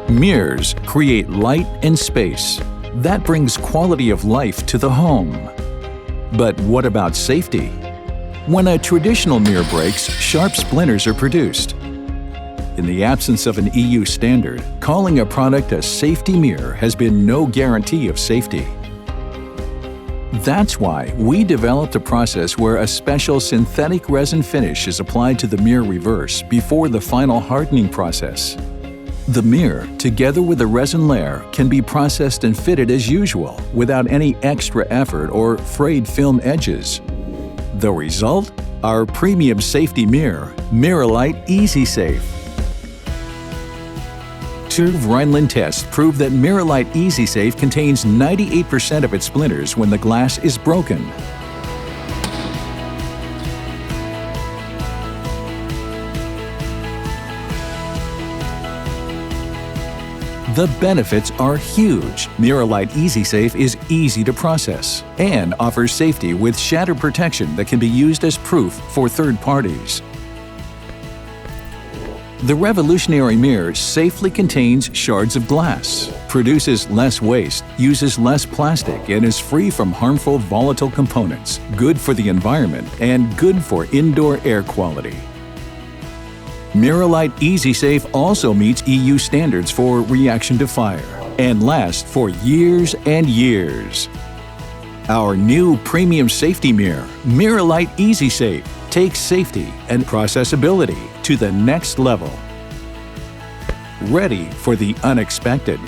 Mirrors create light and space. That brings quality of life to the home. But what about safety? When a traditional mirror breaks, sharp splinters are produced. In the absence of an EU standard, calling a product a safety mirror has been no guarantee of safety. That's why we developed a process where a special synthetic resin finish is applied to the mirror reverse before the final hardening process. The mirror, together with the resin layer, can be processed and fitted as usual without any extra effort or frayed film edges. The result? Our premium safety mirror, MIRALITE EasySafe. Two Rhineland tests prove that MIRALITE EasySafe contains 98% of its splinters when the glass is broken. The benefits are huge. MIRALITE EasySafe is easy to process and offers safety with shatter protection that can be used as proof for third parties. The revolutionary mirror safely contains shards of glass, produces less waste, uses less plastic, and is free from harmful volatile components, good for the environment, and good for indoor air quality. MIRALITE EasySafe also meets EU standards for reaction to fire and lasts for years and years. Our new premium safety mirror, MIRALITE EasySafe, takes safety and processability to the next level. Ready for the unexpected.